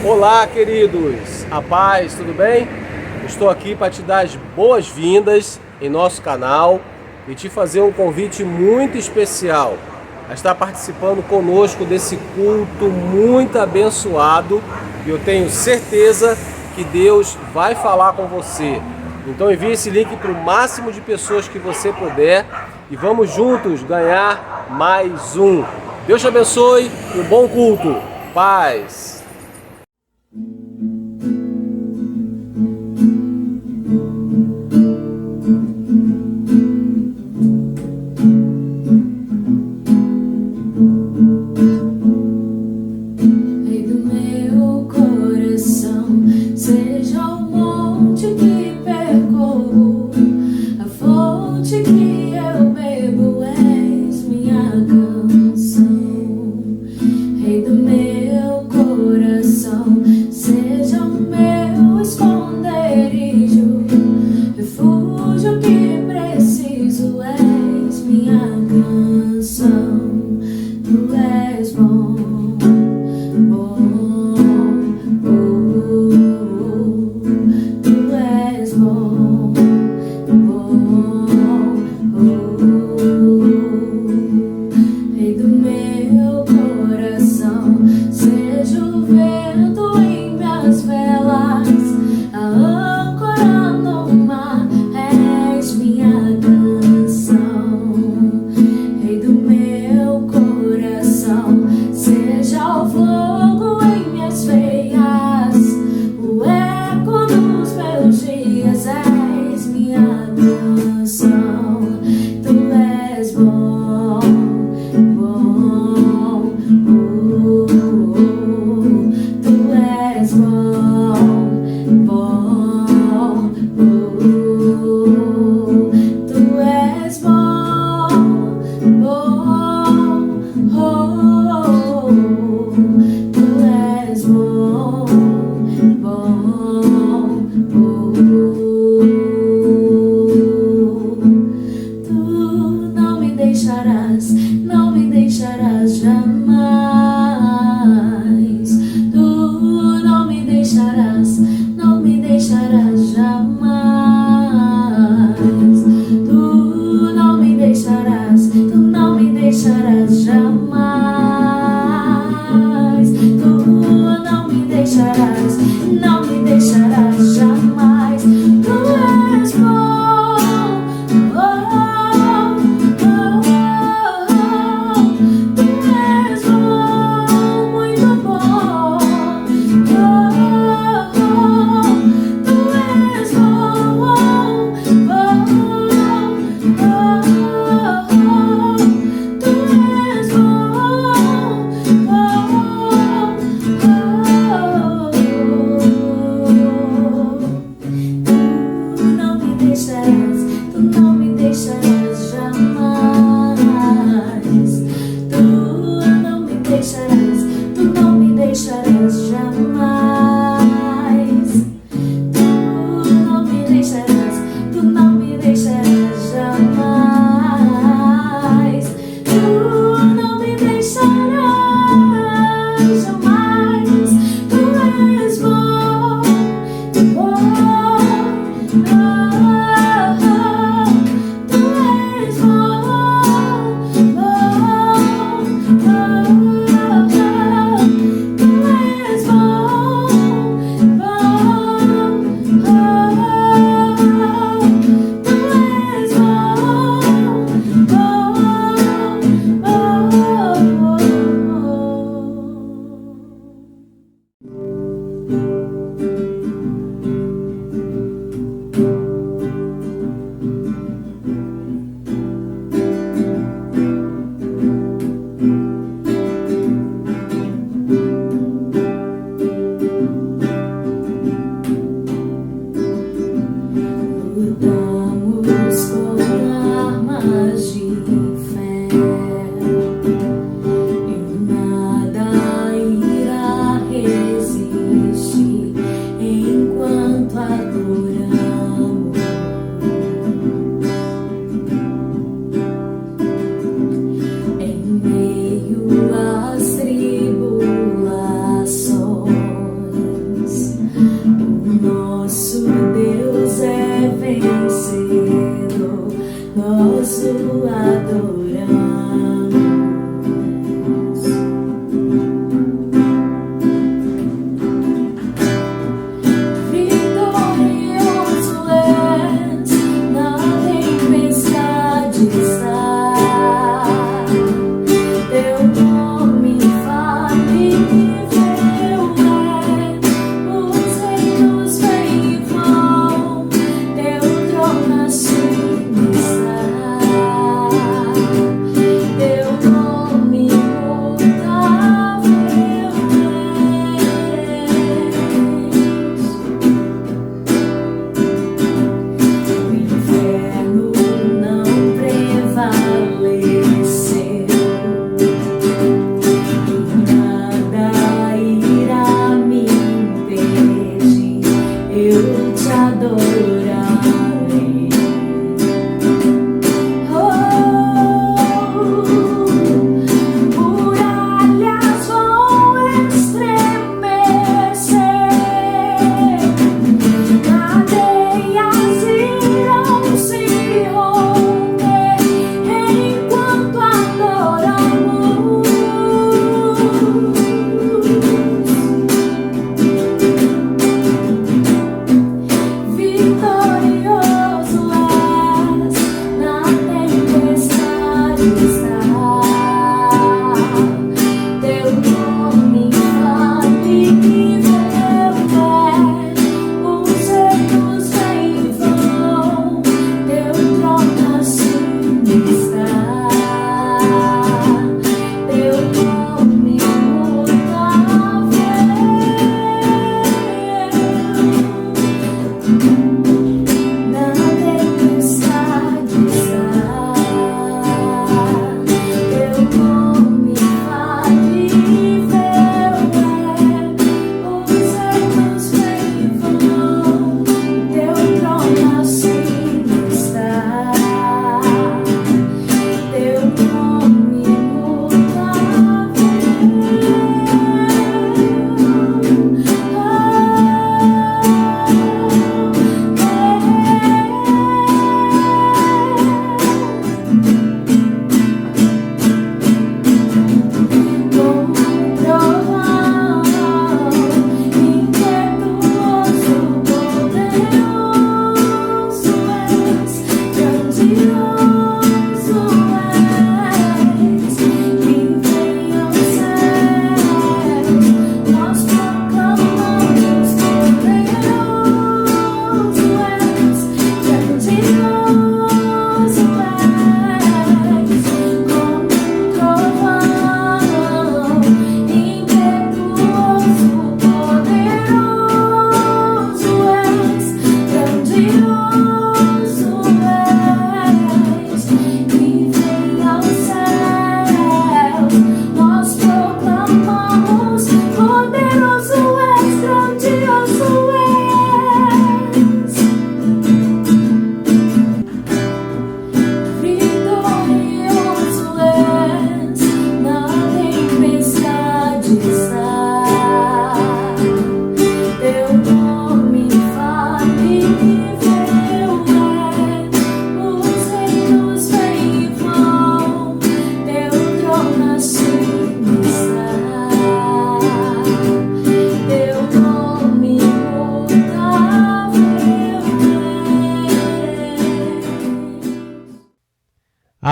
Olá, queridos, a paz, tudo bem? Estou aqui para te dar as boas-vindas em nosso canal e te fazer um convite muito especial a estar participando conosco desse culto muito abençoado, e eu tenho certeza que Deus vai falar com você. Então envie esse link para o máximo de pessoas que você puder e vamos juntos ganhar mais um. Deus te abençoe e um bom culto. Paz!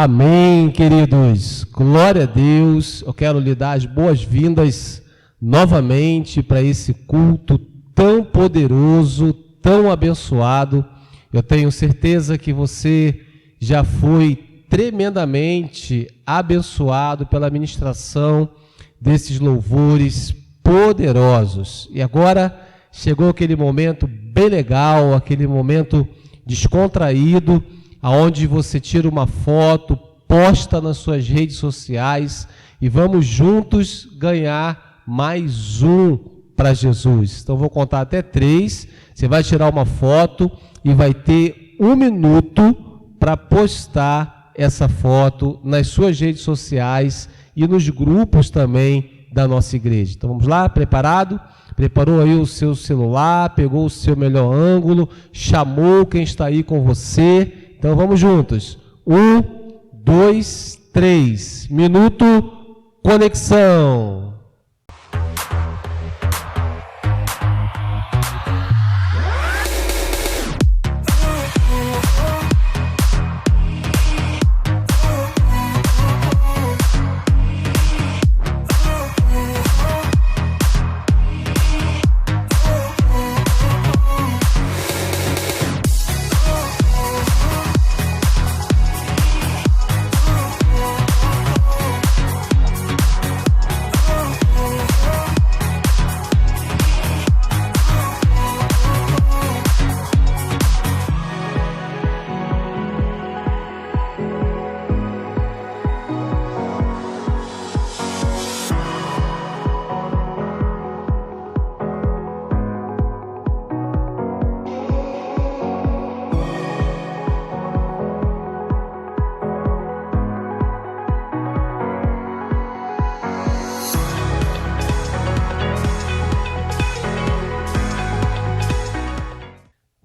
Amém, queridos. Glória a Deus. Eu quero lhe dar as boas-vindas novamente para esse culto tão poderoso, tão abençoado. Eu tenho certeza que você já foi tremendamente abençoado pela ministração desses louvores poderosos. E agora chegou aquele momento bem legal, aquele momento descontraído, aonde você tira uma foto, posta nas suas redes sociais e vamos juntos ganhar mais um para Jesus. Então vou contar até 3, você vai tirar uma foto e vai ter 1 minuto para postar essa foto nas suas redes sociais e nos grupos também da nossa igreja. Então vamos lá, preparado? Preparou aí o seu celular, pegou o seu melhor ângulo, chamou quem está aí com você. Então vamos juntos. 1, 2, 3. Minuto, conexão.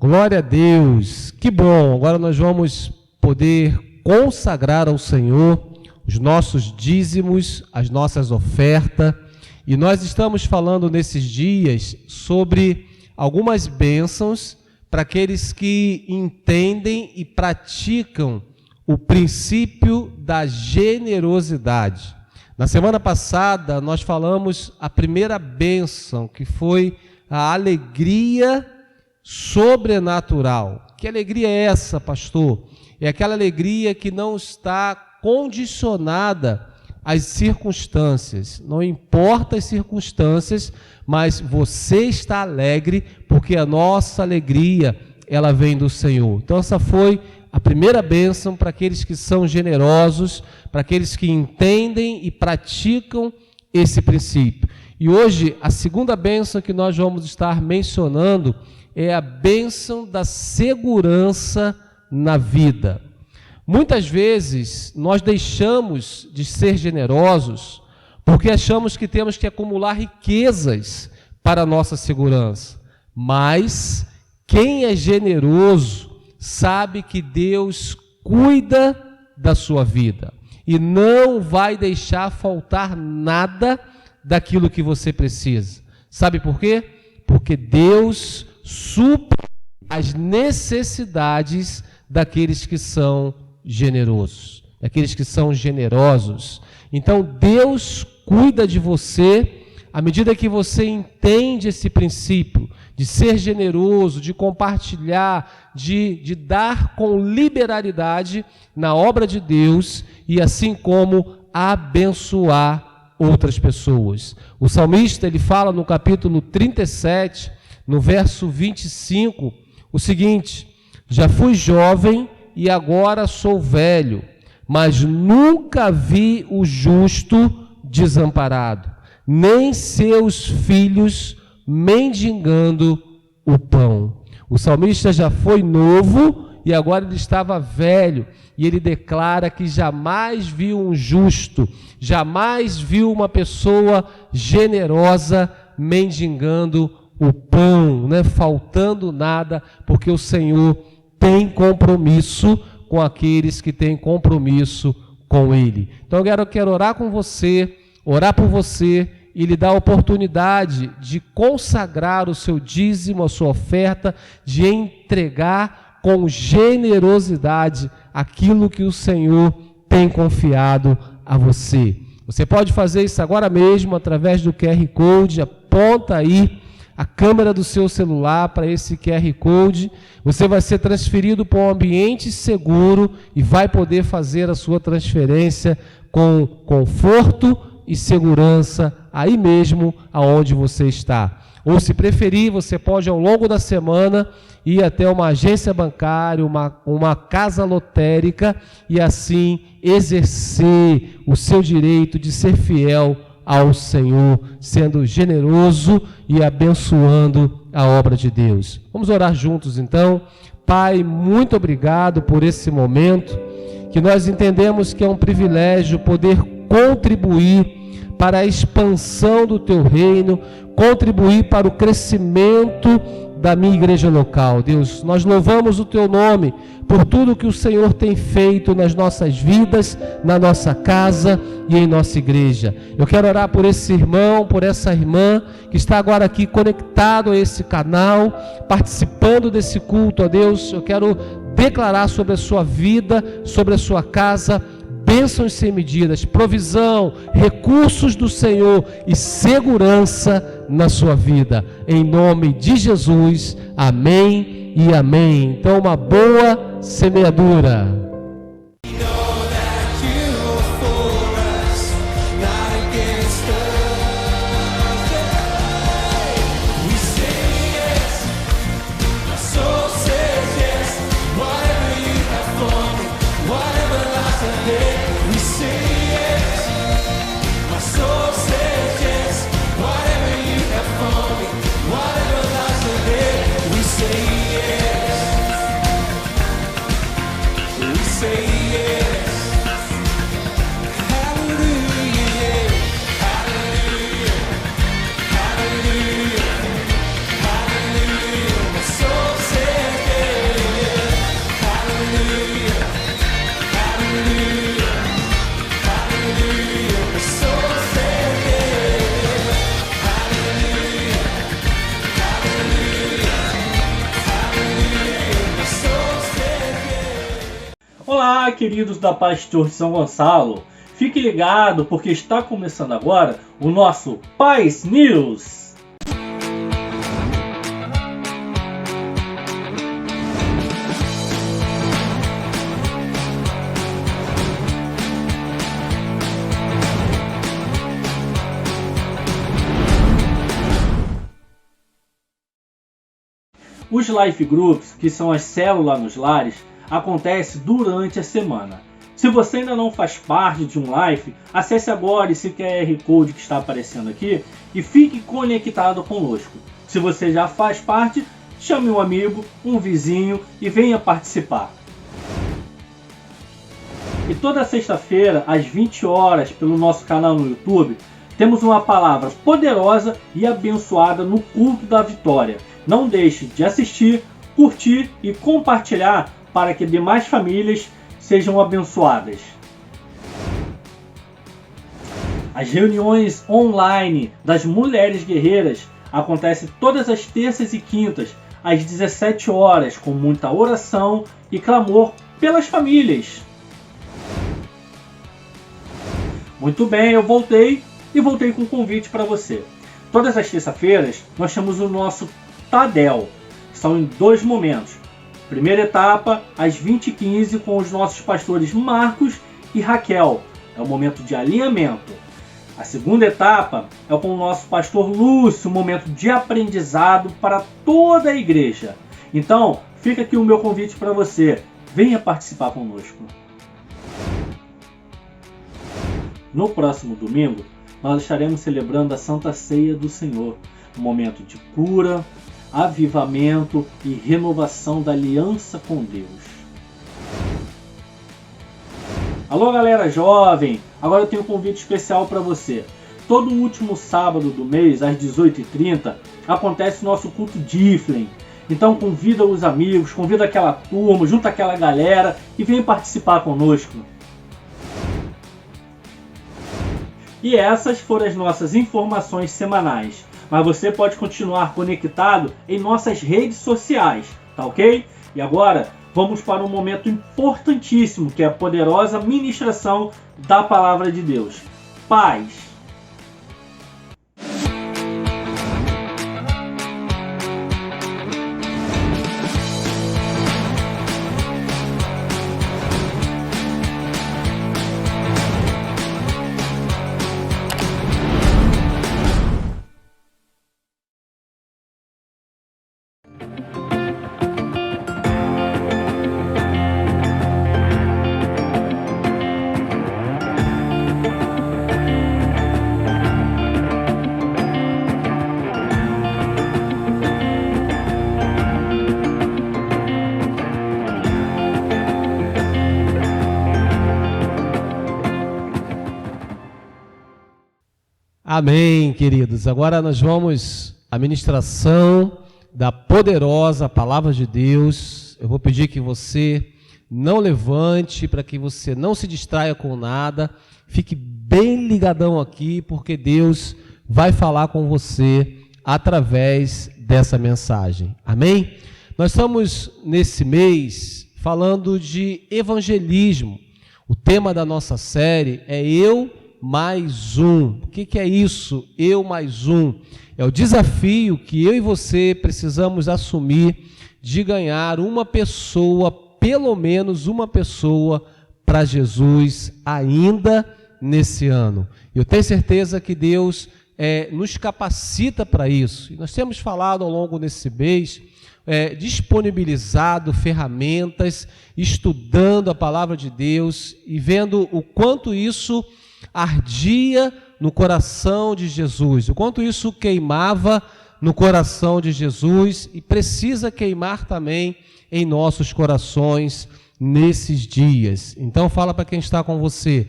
Glória a Deus, que bom, agora nós vamos poder consagrar ao Senhor os nossos dízimos, as nossas ofertas, e nós estamos falando nesses dias sobre algumas bênçãos para aqueles que entendem e praticam o princípio da generosidade. Na semana passada nós falamos a primeira bênção, que foi a alegria sobrenatural. Que alegria é essa, pastor? É aquela alegria que não está condicionada às circunstâncias. Não importa as circunstâncias, mas você está alegre porque a nossa alegria, ela vem do Senhor. Então essa foi a primeira bênção para aqueles que são generosos, para aqueles que entendem e praticam esse princípio. E hoje a segunda bênção que nós vamos estar mencionando é a bênção da segurança na vida. Muitas vezes nós deixamos de ser generosos porque achamos que temos que acumular riquezas para a nossa segurança. Mas quem é generoso sabe que Deus cuida da sua vida e não vai deixar faltar nada daquilo que você precisa. Sabe por quê? Porque Deus supre as necessidades daqueles que são generosos, daqueles que são generosos. Então Deus cuida de você à medida que você entende esse princípio de ser generoso, de compartilhar, de dar com liberalidade na obra de Deus e assim como abençoar outras pessoas. O salmista, ele fala no capítulo 37, no verso 25, o seguinte: já fui jovem e agora sou velho, mas nunca vi o justo desamparado, nem seus filhos mendigando o pão. O salmista já foi novo e agora ele estava velho, e ele declara que jamais viu um justo, jamais viu uma pessoa generosa mendigando o pão, faltando nada, porque o Senhor tem compromisso com aqueles que têm compromisso com Ele. Então eu quero orar com você, orar por você e lhe dar a oportunidade de consagrar o seu dízimo, a sua oferta, de entregar com generosidade aquilo que o Senhor tem confiado a você. Você pode fazer isso agora mesmo através do QR Code, aponta aí a câmera do seu celular para esse QR Code, você vai ser transferido para um ambiente seguro e vai poder fazer a sua transferência com conforto e segurança aí mesmo aonde você está. Ou se preferir, você pode ao longo da semana ir até uma agência bancária, uma casa lotérica e assim exercer o seu direito de ser fiel ao Senhor, sendo generoso e abençoando a obra de Deus. Vamos orar juntos então. Pai, muito obrigado por esse momento, que nós entendemos que é um privilégio poder contribuir para a expansão do Teu reino, contribuir para o crescimento da minha igreja local. Deus, nós louvamos o Teu nome por tudo que o Senhor tem feito nas nossas vidas, na nossa casa e em nossa igreja. Eu quero orar por esse irmão, por essa irmã que está agora aqui conectado a esse canal, participando desse culto, ó Deus. Eu quero declarar sobre a sua vida, sobre a sua casa, bênçãos sem medidas, provisão, recursos do Senhor e segurança na sua vida. Em nome de Jesus, amém e amém. Então, uma boa semeadura. Olá, queridos da Paz Church de São Gonçalo. Fique ligado porque está começando agora o nosso Paz News. Os Life Groups, que são as células nos lares, acontece durante a semana. Se você ainda não faz parte de um Life, acesse agora esse QR Code que está aparecendo aqui e fique conectado conosco. Se você já faz parte, chame um amigo, um vizinho e venha participar. E toda sexta-feira, às 20 horas, pelo nosso canal no YouTube, temos uma palavra poderosa e abençoada no culto da vitória. Não deixe de assistir, curtir e compartilhar para que demais famílias sejam abençoadas. As reuniões online das Mulheres Guerreiras acontecem todas as terças e quintas, às 17 horas, com muita oração e clamor pelas famílias. Muito bem, eu voltei com um convite para você. Todas as terças-feiras nós temos o nosso Tadel, que são em 2 momentos. Primeira etapa, às 20h15, com os nossos pastores Marcos e Raquel. É o momento de alinhamento. A segunda etapa é com o nosso pastor Lúcio, um momento de aprendizado para toda a igreja. Então, fica aqui o meu convite para você. Venha participar conosco. No próximo domingo, nós estaremos celebrando a Santa Ceia do Senhor. Um momento de cura, avivamento e renovação da aliança com Deus. Alô, galera jovem! Agora eu tenho um convite especial para você. Todo último sábado do mês, às 18h30, acontece o nosso culto Difflin. Então convida os amigos, convida aquela turma, junta aquela galera e vem participar conosco. E essas foram as nossas informações semanais. Mas você pode continuar conectado em nossas redes sociais, tá ok? E agora, vamos para um momento importantíssimo, que é a poderosa ministração da Palavra de Deus. Paz. Amém, queridos. Agora nós vamos à ministração da poderosa Palavra de Deus. Eu vou pedir que você não levante, para que você não se distraia com nada. Fique bem ligadão aqui, porque Deus vai falar com você através dessa mensagem. Amém? Nós estamos nesse mês falando de evangelismo. O tema da nossa série é Eu mais um. O que é isso? Eu mais um. É o desafio que eu e você precisamos assumir de ganhar uma pessoa, pelo menos uma pessoa, para Jesus ainda nesse ano. Eu tenho certeza que Deus nos capacita para isso. E nós temos falado ao longo desse mês, disponibilizado ferramentas, estudando a palavra de Deus e vendo o quanto isso ardia no coração de Jesus, o quanto isso queimava no coração de Jesus e precisa queimar também em nossos corações nesses dias. Então fala para quem está com você,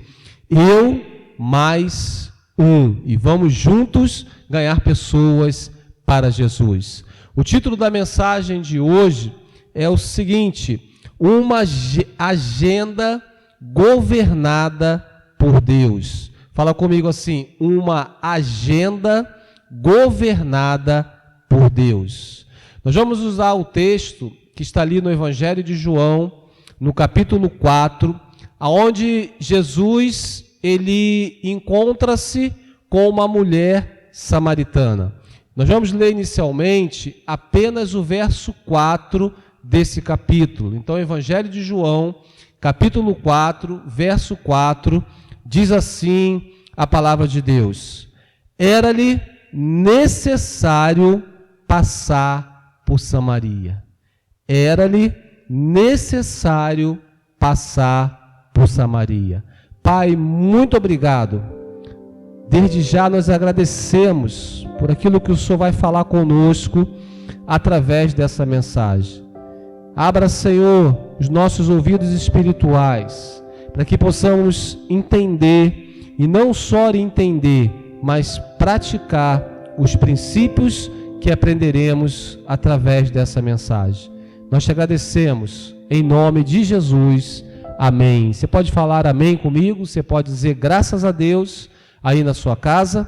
eu mais um, e vamos juntos ganhar pessoas para Jesus. O título da mensagem de hoje é o seguinte: uma agenda governada por Deus. Fala comigo assim, uma agenda governada por Deus. Nós vamos usar o texto que está ali no Evangelho de João, no capítulo 4, onde Jesus ele encontra-se com uma mulher samaritana. Nós vamos ler inicialmente apenas o verso 4 desse capítulo. Então, Evangelho de João, capítulo 4, verso 4, diz assim a palavra de Deus: era-lhe necessário passar por Samaria. Era-lhe necessário passar por Samaria. Pai, muito obrigado. Desde já nós agradecemos por aquilo que o Senhor vai falar conosco através dessa mensagem. Abra, Senhor, os nossos ouvidos espirituais, para que possamos entender, e não só entender, mas praticar os princípios que aprenderemos através dessa mensagem. Nós te agradecemos, em nome de Jesus, amém. Você pode falar amém comigo, você pode dizer graças a Deus aí na sua casa.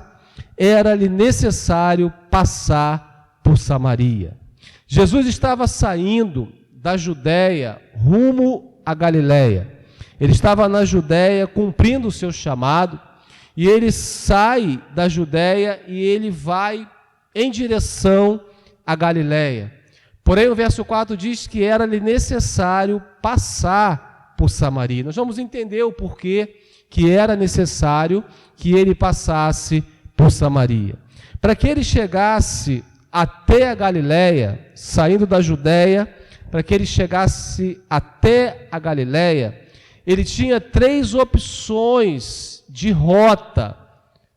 Era-lhe necessário passar por Samaria. Jesus estava saindo da Judéia rumo à Galiléia. Ele estava na Judéia cumprindo o seu chamado, e ele sai da Judéia e ele vai em direção à Galiléia. Porém, o verso 4 diz que era-lhe necessário passar por Samaria. Nós vamos entender o porquê que era necessário que ele passasse por Samaria. Para que ele chegasse até a Galiléia, saindo da Judéia, para que ele chegasse até a Galiléia, ele tinha 3 opções de rota,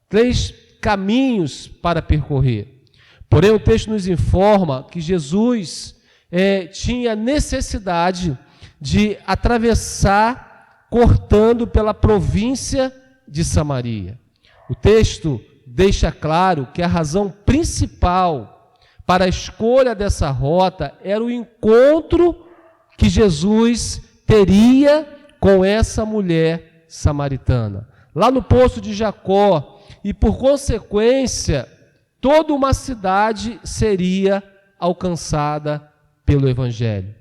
3 caminhos para percorrer. Porém, o texto nos informa que Jesus tinha necessidade de atravessar cortando pela província de Samaria. O texto deixa claro que a razão principal para a escolha dessa rota era o encontro que Jesus teria com essa mulher samaritana, lá no poço de Jacó, e por consequência, toda uma cidade seria alcançada pelo Evangelho.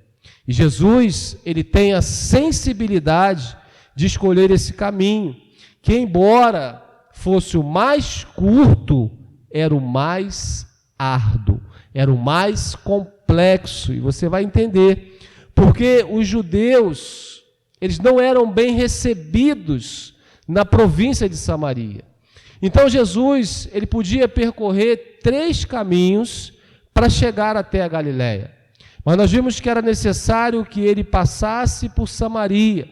E Jesus, ele tem a sensibilidade de escolher esse caminho, que embora fosse o mais curto, era o mais árduo, era o mais complexo, e você vai entender, porque os judeus, eles não eram bem recebidos na província de Samaria. Então Jesus, ele podia percorrer 3 caminhos para chegar até a Galileia. Mas nós vimos que era necessário que ele passasse por Samaria.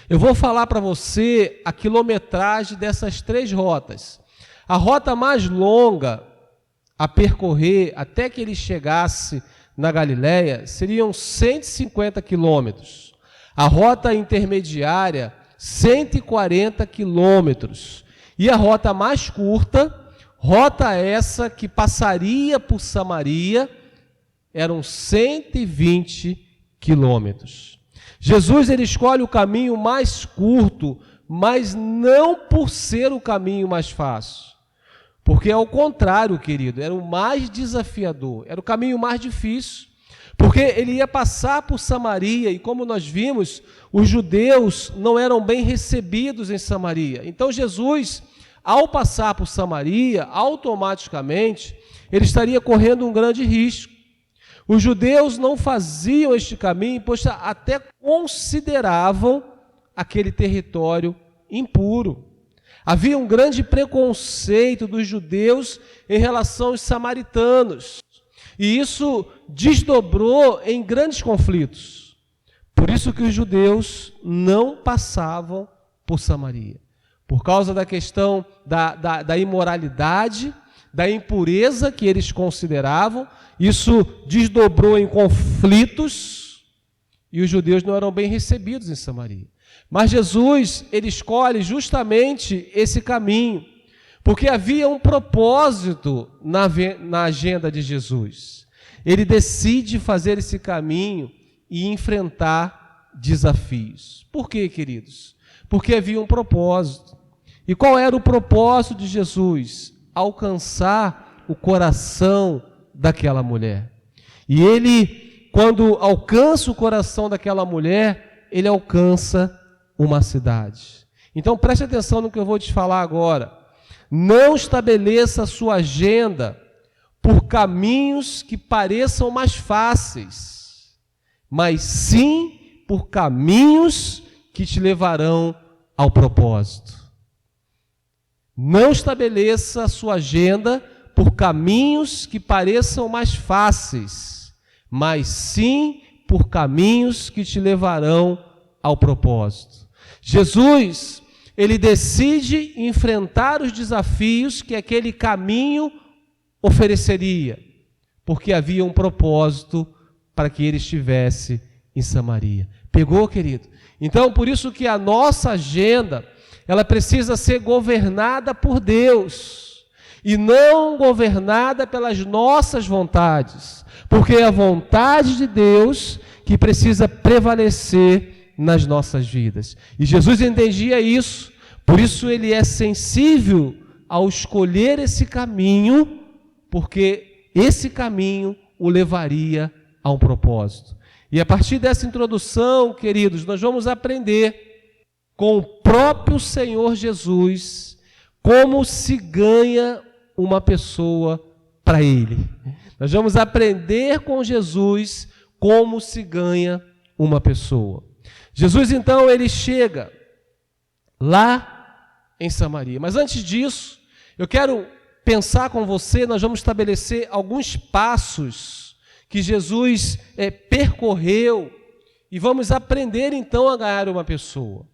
Eu vou falar para você a quilometragem dessas 3 rotas. A rota mais longa a percorrer até que ele chegasse na Galileia seriam 150 quilômetros. A rota intermediária, 140 quilômetros. E a rota mais curta, rota essa que passaria por Samaria, eram 120 quilômetros. Jesus, ele escolhe o caminho mais curto, mas não por ser o caminho mais fácil. Porque ao contrário, querido, era o mais desafiador, era o caminho mais difícil. Porque ele ia passar por Samaria, e como nós vimos, os judeus não eram bem recebidos em Samaria. Então Jesus, ao passar por Samaria, automaticamente, ele estaria correndo um grande risco. Os judeus não faziam este caminho, pois até consideravam aquele território impuro. Havia um grande preconceito dos judeus em relação aos samaritanos. E isso desdobrou em grandes conflitos. Por isso que os judeus não passavam por Samaria. Por causa da questão da imoralidade, da impureza que eles consideravam, isso desdobrou em conflitos e os judeus não eram bem recebidos em Samaria. Mas Jesus, ele escolhe justamente esse caminho, porque havia um propósito na agenda de Jesus. Ele decide fazer esse caminho e enfrentar desafios. Por quê, queridos? Porque havia um propósito. E qual era o propósito de Jesus? Alcançar o coração daquela mulher. E ele, quando alcança o coração daquela mulher, ele alcança uma cidade. Então preste atenção no que eu vou te falar agora. Não estabeleça a sua agenda por caminhos que pareçam mais fáceis, mas sim por caminhos que te levarão ao propósito. Não estabeleça a sua agenda por caminhos que pareçam mais fáceis, mas sim por caminhos que te levarão ao propósito. Jesus, ele decide enfrentar os desafios que aquele caminho ofereceria, porque havia um propósito para que ele estivesse em Samaria. Pegou, querido? Então, por isso que a nossa agenda, ela precisa ser governada por Deus, e não governada pelas nossas vontades, porque é a vontade de Deus que precisa prevalecer nas nossas vidas. E Jesus entendia isso, por isso ele é sensível ao escolher esse caminho, porque esse caminho o levaria a um propósito. E a partir dessa introdução, queridos, nós vamos aprender com o próprio Senhor Jesus como se ganha uma pessoa para Ele. Nós vamos aprender com Jesus como se ganha uma pessoa. Jesus, então, ele chega lá em Samaria. Mas antes disso, eu quero pensar com você, nós vamos estabelecer alguns passos que Jesus percorreu e vamos aprender, então, a ganhar uma pessoa.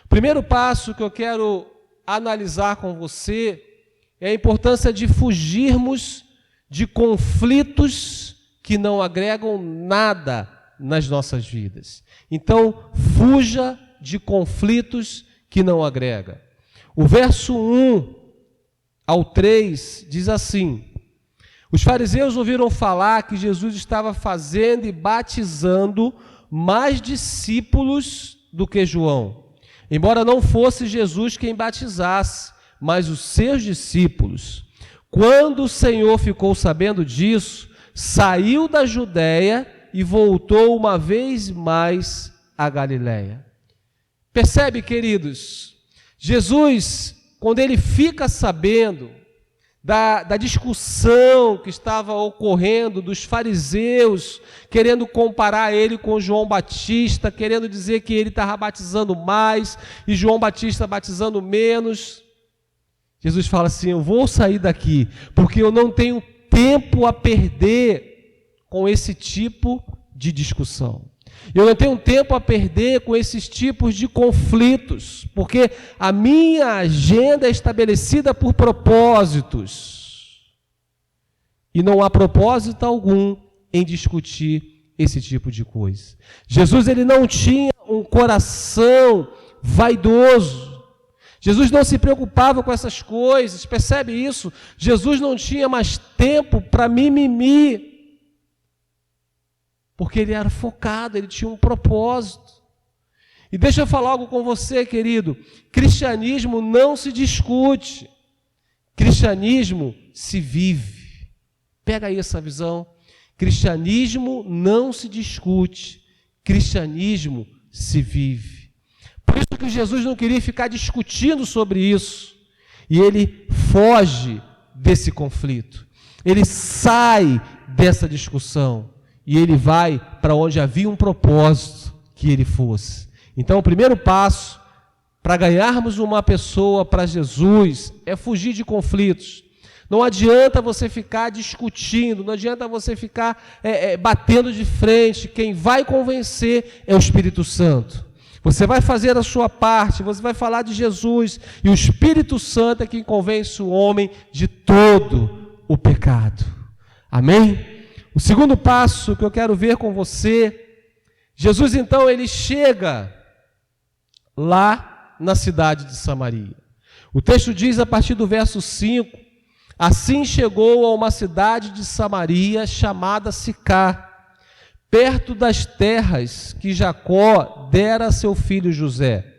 O primeiro passo que eu quero analisar com você é a importância de fugirmos de conflitos que não agregam nada nas nossas vidas. Então, fuja de conflitos que não agregam. O verso 1 ao 3 diz assim: os fariseus ouviram falar que Jesus estava fazendo e batizando mais discípulos do que João, embora não fosse Jesus quem batizasse, mas os seus discípulos. Quando o Senhor ficou sabendo disso, saiu da Judéia e voltou uma vez mais a Galiléia. Percebe, queridos? Jesus, quando ele fica sabendo da discussão que estava ocorrendo dos fariseus, querendo comparar ele com João Batista, querendo dizer que ele estava batizando mais e João Batista batizando menos, Jesus fala assim: eu vou sair daqui, porque eu não tenho tempo a perder com esse tipo de discussão. Eu não tenho tempo a perder com esses tipos de conflitos, porque a minha agenda é estabelecida por propósitos. E não há propósito algum em discutir esse tipo de coisa. Jesus, ele não tinha um coração vaidoso. Jesus não se preocupava com essas coisas, percebe isso? Jesus não tinha mais tempo para mimimi, porque ele era focado, ele tinha um propósito. E deixa eu falar algo com você, querido: cristianismo não se discute, cristianismo se vive. Pega aí essa visão. Cristianismo não se discute, cristianismo se vive. Por isso que Jesus não queria ficar discutindo sobre isso, e ele foge desse conflito, ele sai dessa discussão, e ele vai para onde havia um propósito que ele fosse. Então, o primeiro passo para ganharmos uma pessoa para Jesus é fugir de conflitos. Não adianta você ficar discutindo, não adianta você ficar batendo de frente. Quem vai convencer é o Espírito Santo. Você vai fazer a sua parte, você vai falar de Jesus, e o Espírito Santo é quem convence o homem de todo o pecado. Amém? O segundo passo que eu quero ver com você, Jesus então ele chega lá na cidade de Samaria. O texto diz a partir do verso 5, assim chegou a uma cidade de Samaria chamada Sicar, perto das terras que Jacó dera a seu filho José.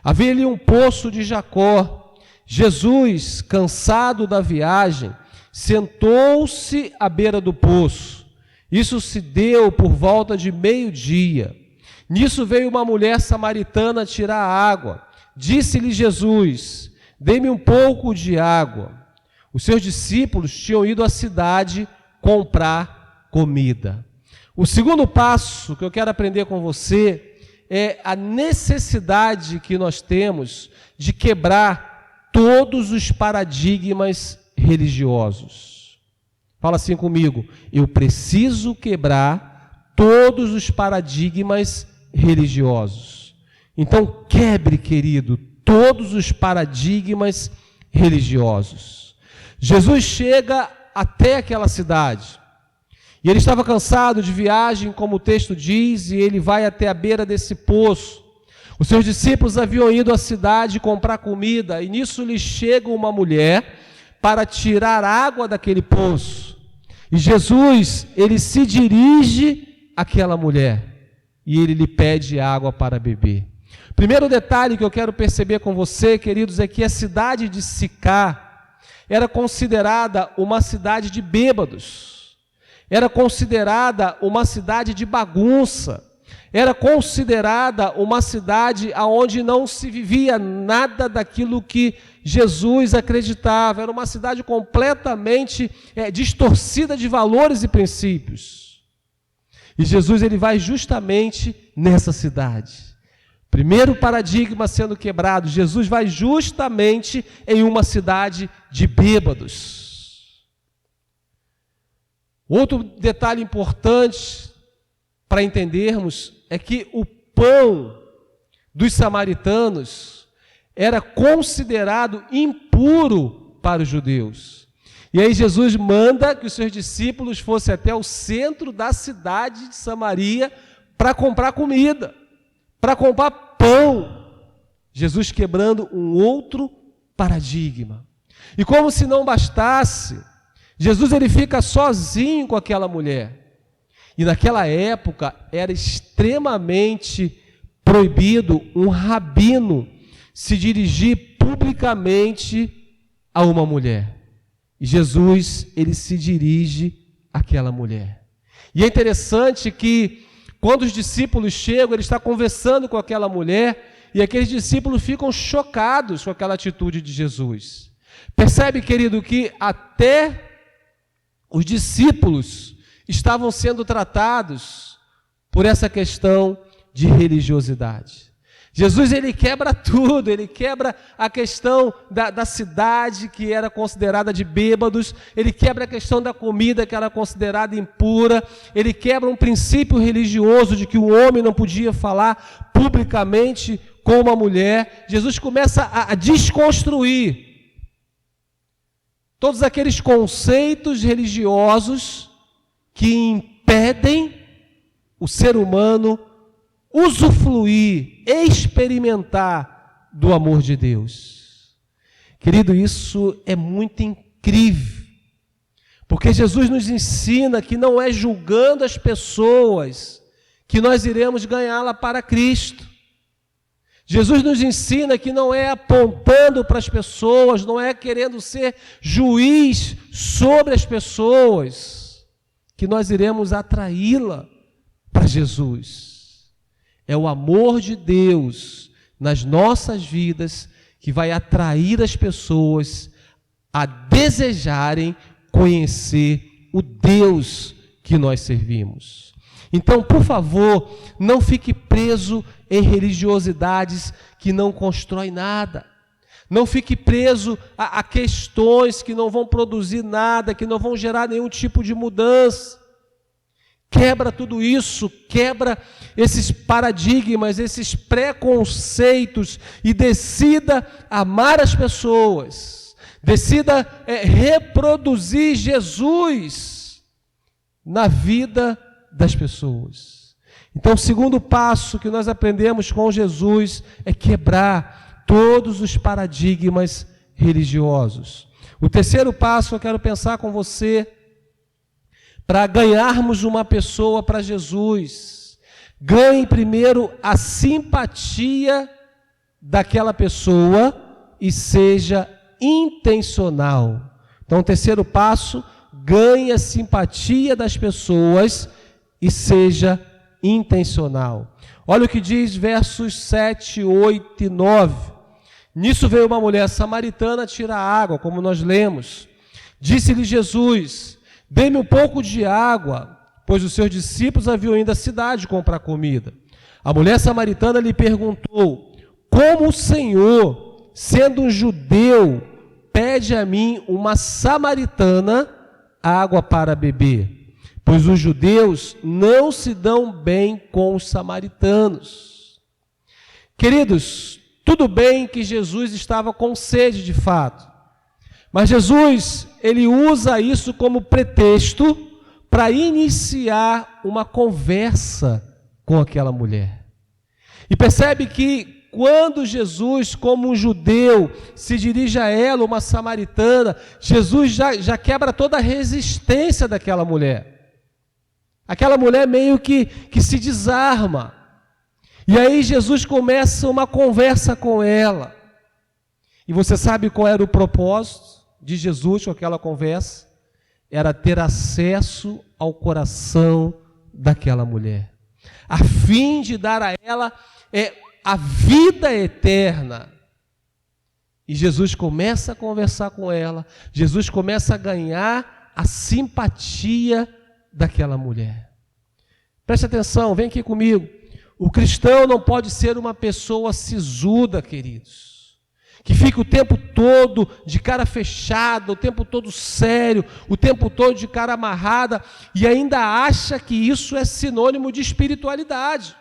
Havia ali um poço de Jacó. Jesus, cansado da viagem, sentou-se à beira do poço. Isso se deu por volta de meio-dia. Nisso veio uma mulher samaritana tirar água. Disse-lhe Jesus: dê-me um pouco de água. Os seus discípulos tinham ido à cidade comprar comida. O segundo passo que eu quero aprender com você é a necessidade que nós temos de quebrar todos os paradigmas religiosos. Fala assim comigo: eu preciso quebrar todos os paradigmas religiosos. Então quebre, querido, todos os paradigmas religiosos. Jesus chega até aquela cidade, e ele estava cansado de viagem, como o texto diz, e ele vai até a beira desse poço. Os seus discípulos haviam ido à cidade comprar comida, e nisso lhe chega uma mulher para tirar água daquele poço. E Jesus, ele se dirige àquela mulher, e ele lhe pede água para beber. Primeiro detalhe que eu quero perceber com você, queridos, é que a cidade de Sicar era considerada uma cidade de bêbados. Era considerada uma cidade de bagunça, era considerada uma cidade onde não se vivia nada daquilo que Jesus acreditava, era uma cidade completamente distorcida de valores e princípios. E Jesus ele vai justamente nessa cidade. Primeiro paradigma sendo quebrado, Jesus vai justamente em uma cidade de bêbados. Outro detalhe importante para entendermos é que o pão dos samaritanos era considerado impuro para os judeus. E aí Jesus manda que os seus discípulos fossem até o centro da cidade de Samaria para comprar comida, para comprar pão. Jesus quebrando um outro paradigma. E como se não bastasse, Jesus ele fica sozinho com aquela mulher. E naquela época era extremamente proibido um rabino se dirigir publicamente a uma mulher. E Jesus ele se dirige àquela mulher. E é interessante que quando os discípulos chegam, ele está conversando com aquela mulher e aqueles discípulos ficam chocados com aquela atitude de Jesus. Percebe, querido, que até os discípulos estavam sendo tratados por essa questão de religiosidade. Jesus, ele quebra tudo, ele quebra a questão da cidade que era considerada de bêbados, ele quebra a questão da comida que era considerada impura, ele quebra um princípio religioso de que o homem não podia falar publicamente com uma mulher. Jesus começa a desconstruir todos aqueles conceitos religiosos que impedem o ser humano usufruir, experimentar do amor de Deus. Querido, isso é muito incrível, porque Jesus nos ensina que não é julgando as pessoas que nós iremos ganhá-la para Cristo. Jesus nos ensina que não é apontando para as pessoas, não é querendo ser juiz sobre as pessoas, que nós iremos atraí-la para Jesus. É o amor de Deus nas nossas vidas que vai atrair as pessoas a desejarem conhecer o Deus que nós servimos. Então, por favor, não fique preso em religiosidades que não constroem nada. Não fique preso a questões que não vão produzir nada, que não vão gerar nenhum tipo de mudança. Quebra tudo isso, quebra esses paradigmas, esses preconceitos e decida amar as pessoas, decida reproduzir Jesus na vida das pessoas. Então, o segundo passo que nós aprendemos com Jesus é quebrar todos os paradigmas religiosos. O terceiro passo que eu quero pensar com você, para ganharmos uma pessoa para Jesus, ganhe primeiro a simpatia daquela pessoa e seja intencional. Então, o terceiro passo, ganhe a simpatia das pessoas e seja intencional. Olha o que diz versos 7, 8 e 9. Nisso veio uma mulher samaritana tirar água, como nós lemos. Disse-lhe Jesus: dê-me um pouco de água, pois os seus discípulos haviam ido à cidade comprar comida. A mulher samaritana lhe perguntou: como o Senhor, sendo um judeu, pede a mim, uma samaritana, água para beber? Pois os judeus não se dão bem com os samaritanos. Queridos, tudo bem que Jesus estava com sede de fato, mas Jesus, ele usa isso como pretexto para iniciar uma conversa com aquela mulher. E percebe que quando Jesus, como um judeu, se dirige a ela, uma samaritana, Jesus já quebra toda a resistência daquela mulher. Aquela mulher meio que se desarma. E aí Jesus começa uma conversa com ela. E você sabe qual era o propósito de Jesus com aquela conversa? Era ter acesso ao coração daquela mulher, a fim de dar a ela a vida eterna. E Jesus começa a conversar com ela, Jesus começa a ganhar a simpatia daquela mulher. Preste atenção, vem aqui comigo. O cristão não pode ser uma pessoa sisuda, queridos, que fica o tempo todo de cara fechada, o tempo todo sério, o tempo todo de cara amarrada, e ainda acha que isso é sinônimo de espiritualidade.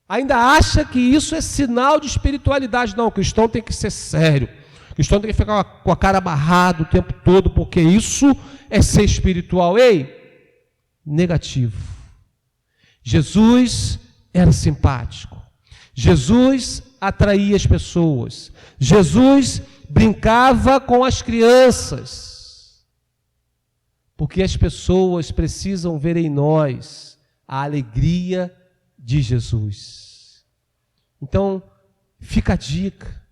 Ainda acha que isso é sinal de espiritualidade. Não, o cristão tem que ser sério. O cristão tem que ficar com a cara amarrada o tempo todo, porque isso é ser espiritual. Ei, negativo. Jesus era simpático. Jesus atraía as pessoas. Jesus brincava com as crianças. Porque as pessoas precisam ver em nós a alegria de Jesus. Então, fica a dica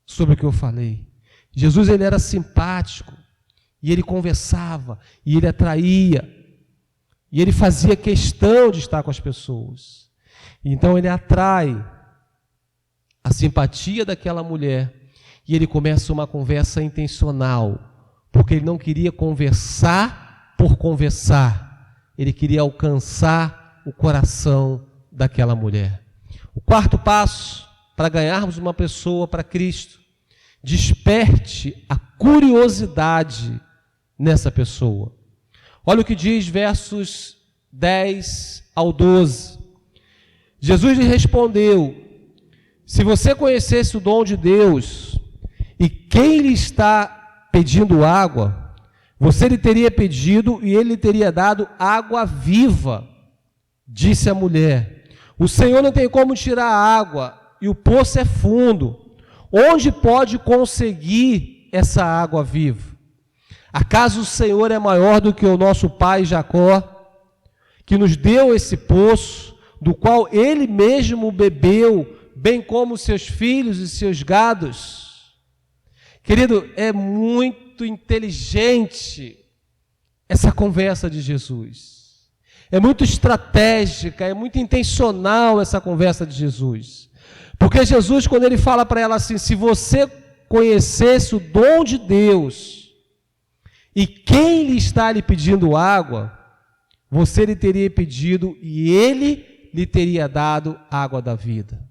sobre o que eu falei. Jesus, ele era simpático, e ele conversava, e ele atraía. E ele fazia questão de estar com as pessoas. Então ele atrai a simpatia daquela mulher e ele começa uma conversa intencional, porque ele não queria conversar por conversar, ele queria alcançar o coração daquela mulher. O quarto passo para ganharmos uma pessoa para Cristo: desperte a curiosidade nessa pessoa. Olha o que diz versos 10 ao 12. Jesus lhe respondeu: se você conhecesse o dom de Deus e quem lhe está pedindo água, você lhe teria pedido e ele lhe teria dado água viva. Disse a mulher: o Senhor não tem como tirar a água e o poço é fundo. Onde pode conseguir essa água viva? Acaso o Senhor é maior do que o nosso pai Jacó, que nos deu esse poço, do qual ele mesmo bebeu, bem como seus filhos e seus gados? Querido, é muito inteligente essa conversa de Jesus. É muito estratégica, é muito intencional essa conversa de Jesus. Porque Jesus, quando ele fala para ela assim: se você conhecesse o dom de Deus e quem lhe está lhe pedindo água, você lhe teria pedido e ele lhe teria dado água da vida.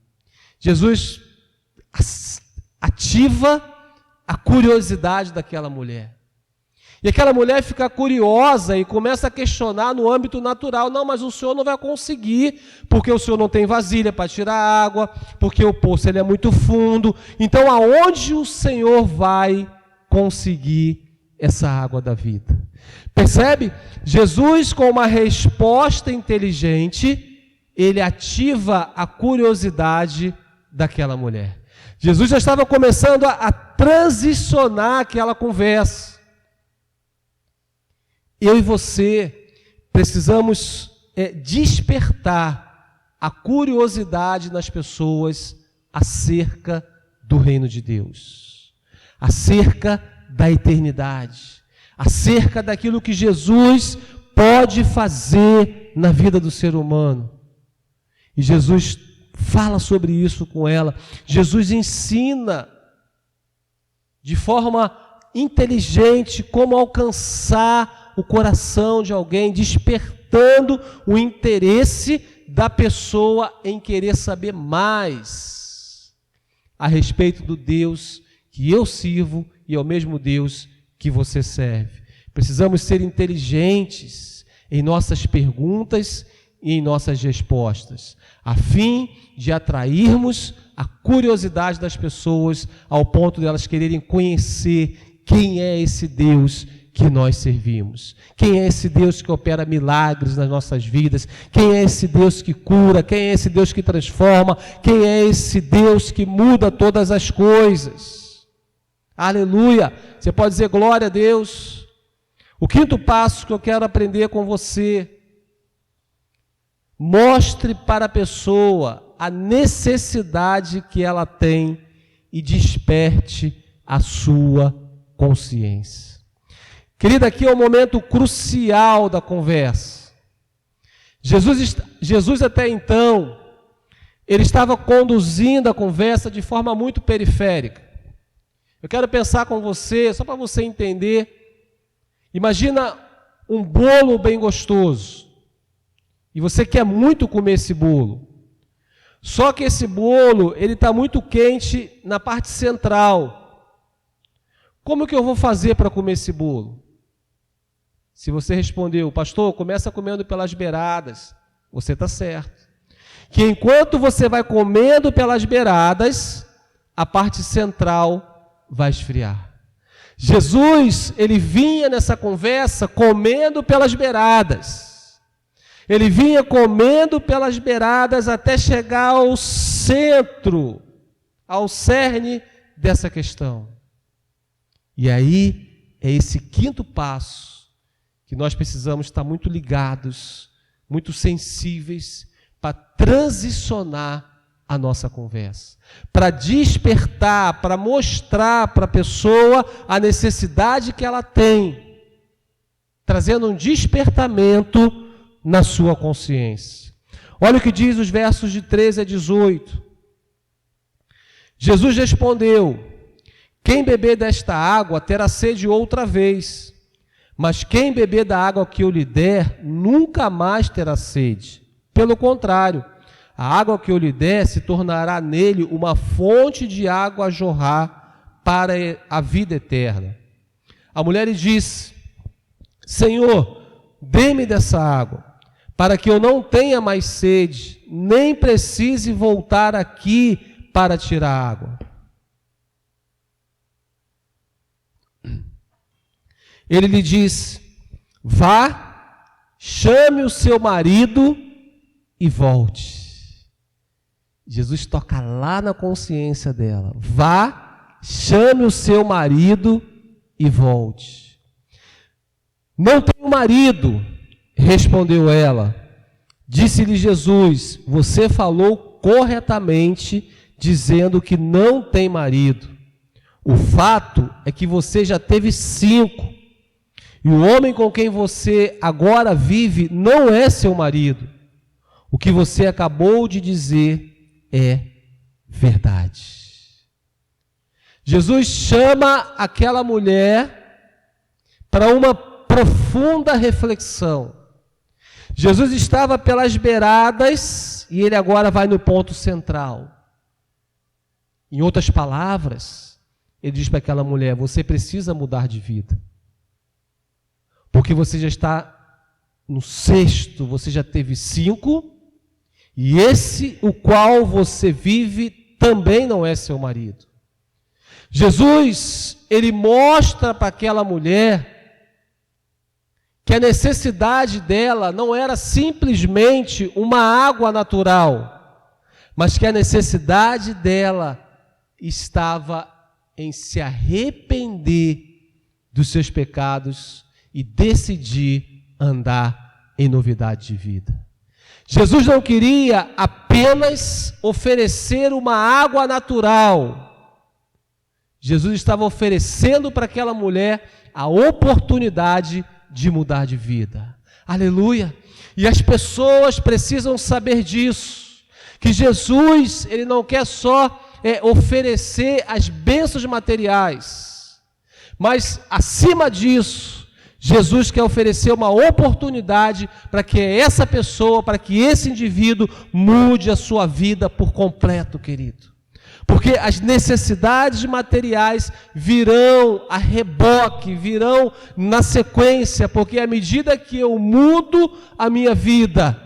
Jesus ativa a curiosidade daquela mulher. E aquela mulher fica curiosa e começa a questionar no âmbito natural: não, mas o senhor não vai conseguir, porque o senhor não tem vasilha para tirar água, porque o poço ele é muito fundo. Então, aonde o Senhor vai conseguir essa água da vida? Percebe? Jesus, com uma resposta inteligente, ele ativa a curiosidade daquela mulher. Jesus já estava começando a transicionar aquela conversa. Eu e você precisamos despertar a curiosidade nas pessoas acerca do reino de Deus, acerca da eternidade, acerca daquilo que Jesus pode fazer na vida do ser humano. E Jesus fala sobre isso com ela. Jesus ensina de forma inteligente como alcançar o coração de alguém, despertando o interesse da pessoa em querer saber mais a respeito do Deus que eu sirvo e ao mesmo Deus que você serve. Precisamos ser inteligentes em nossas perguntas e em nossas respostas, a fim de atrairmos a curiosidade das pessoas ao ponto de elas quererem conhecer quem é esse Deus que nós servimos. Quem é esse Deus que opera milagres nas nossas vidas? Quem é esse Deus que cura? Quem é esse Deus que transforma? Quem é esse Deus que muda todas as coisas? Aleluia! Você pode dizer glória a Deus. O quinto passo que eu quero aprender com você: mostre para a pessoa a necessidade que ela tem e desperte a sua consciência. Querida, aqui é o momento crucial da conversa. Jesus até então, ele estava conduzindo a conversa de forma muito periférica. Eu quero pensar com você, só para você entender. Imagina um bolo bem gostoso. E você quer muito comer esse bolo. Só que esse bolo, ele está muito quente na parte central. Como que eu vou fazer para comer esse bolo? Se você respondeu: pastor, começa comendo pelas beiradas, você está certo. Que enquanto você vai comendo pelas beiradas, a parte central vai esfriar. Jesus, ele vinha nessa conversa comendo pelas beiradas. Ele vinha comendo pelas beiradas até chegar ao centro, ao cerne dessa questão. E aí, é esse quinto passo que nós precisamos estar muito ligados, muito sensíveis, para transicionar a nossa conversa, para despertar, para mostrar para a pessoa a necessidade que ela tem, trazendo um despertamento na sua consciência. Olha o que diz os versos de 13 a 18. Jesus respondeu: quem beber desta água terá sede outra vez, mas quem beber da água que eu lhe der, nunca mais terá sede. Pelo contrário, a água que eu lhe der se tornará nele uma fonte de água a jorrar para a vida eterna. A mulher lhe disse: Senhor, dê-me dessa água, para que eu não tenha mais sede, nem precise voltar aqui para tirar água. Ele lhe disse: vá, chame o seu marido e volte. Jesus toca lá na consciência dela. Vá, chame o seu marido e volte. Não tenho marido, respondeu ela. Disse-lhe Jesus: você falou corretamente, dizendo que não tem marido. O fato é que você já teve 5. E o homem com quem você agora vive não é seu marido. O que você acabou de dizer é verdade. Jesus chama aquela mulher para uma profunda reflexão. Jesus estava pelas beiradas e ele agora vai no ponto central. Em outras palavras, ele diz para aquela mulher: você precisa mudar de vida. Porque você já está no 6º, você já teve 5, e esse o qual você vive também não é seu marido. Jesus, ele mostra para aquela mulher que a necessidade dela não era simplesmente uma água natural, mas que a necessidade dela estava em se arrepender dos seus pecados e decidir andar em novidade de vida. Jesus não queria apenas oferecer uma água natural. Jesus estava oferecendo para aquela mulher a oportunidade de mudar de vida. Aleluia! E as pessoas precisam saber disso, que Jesus, ele não quer só oferecer as bênçãos materiais, mas acima disso, Jesus quer oferecer uma oportunidade para que essa pessoa, para que esse indivíduo mude a sua vida por completo, querido. Porque as necessidades materiais virão a reboque, virão na sequência, porque à medida que eu mudo a minha vida,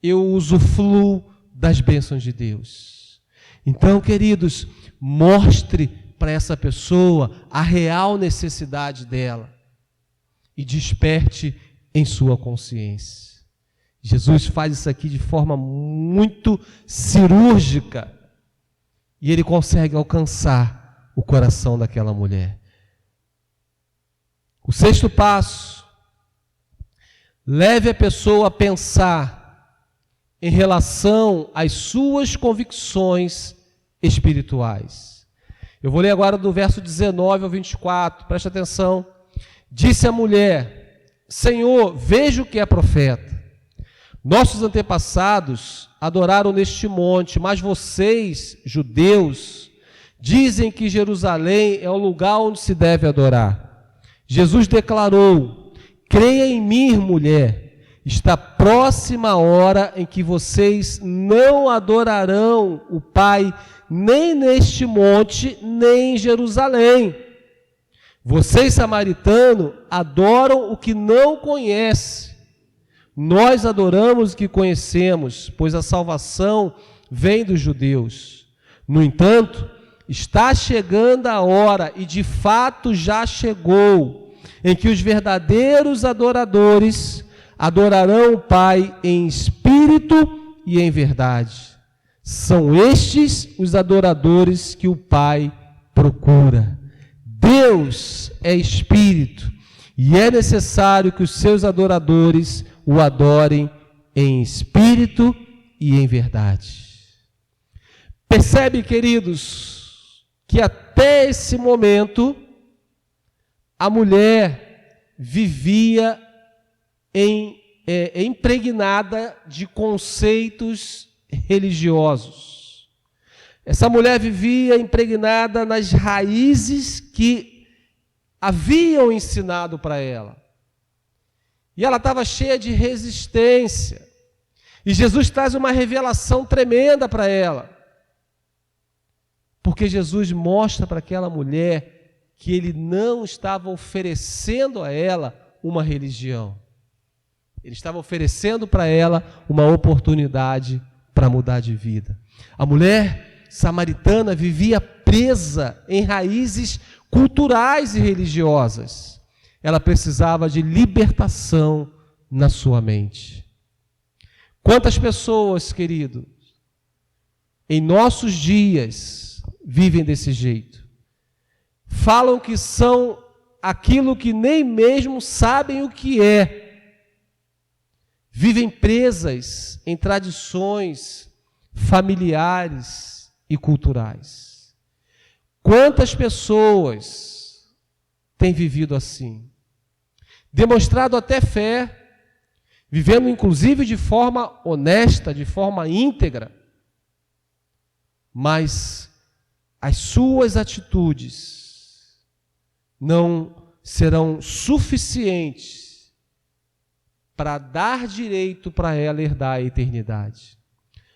eu usufruo das bênçãos de Deus. Então, queridos, mostre para essa pessoa a real necessidade dela e desperte em sua consciência. Jesus faz isso aqui de forma muito cirúrgica e ele consegue alcançar o coração daquela mulher. O 6º passo: leve a pessoa a pensar em relação às suas convicções espirituais. Eu vou ler agora do verso 19 ao 24, presta atenção. Disse a mulher: Senhor, vejo que é profeta. Nossos antepassados adoraram neste monte, mas vocês, judeus, dizem que Jerusalém é o lugar onde se deve adorar. Jesus declarou: creia em mim, mulher, está próxima a hora em que vocês não adorarão o Pai nem neste monte, nem em Jerusalém. Vocês, samaritanos, adoram o que não conhecem. Nós adoramos o que conhecemos, pois a salvação vem dos judeus. No entanto, está chegando a hora, e de fato já chegou, em que os verdadeiros adoradores adorarão o Pai em espírito e em verdade. São estes os adoradores que o Pai procura. Deus é espírito e é necessário que os seus adoradores o adorem em espírito e em verdade. Percebe, queridos, que até esse momento a mulher vivia em impregnada de conceitos religiosos. Essa mulher vivia impregnada nas raízes que haviam ensinado para ela. E ela estava cheia de resistência. E Jesus traz uma revelação tremenda para ela. Porque Jesus mostra para aquela mulher que ele não estava oferecendo a ela uma religião. Ele estava oferecendo para ela uma oportunidade para mudar de vida. A mulher samaritana vivia presa em raízes culturais e religiosas. Ela precisava de libertação na sua mente. Quantas pessoas, queridos, em nossos dias vivem desse jeito? Falam que são aquilo que nem mesmo sabem o que é. Vivem presas em tradições familiares e culturais. Quantas pessoas têm vivido assim? Demonstrado até fé, vivendo inclusive de forma honesta, de forma íntegra, mas as suas atitudes não serão suficientes para dar direito para ela herdar a eternidade.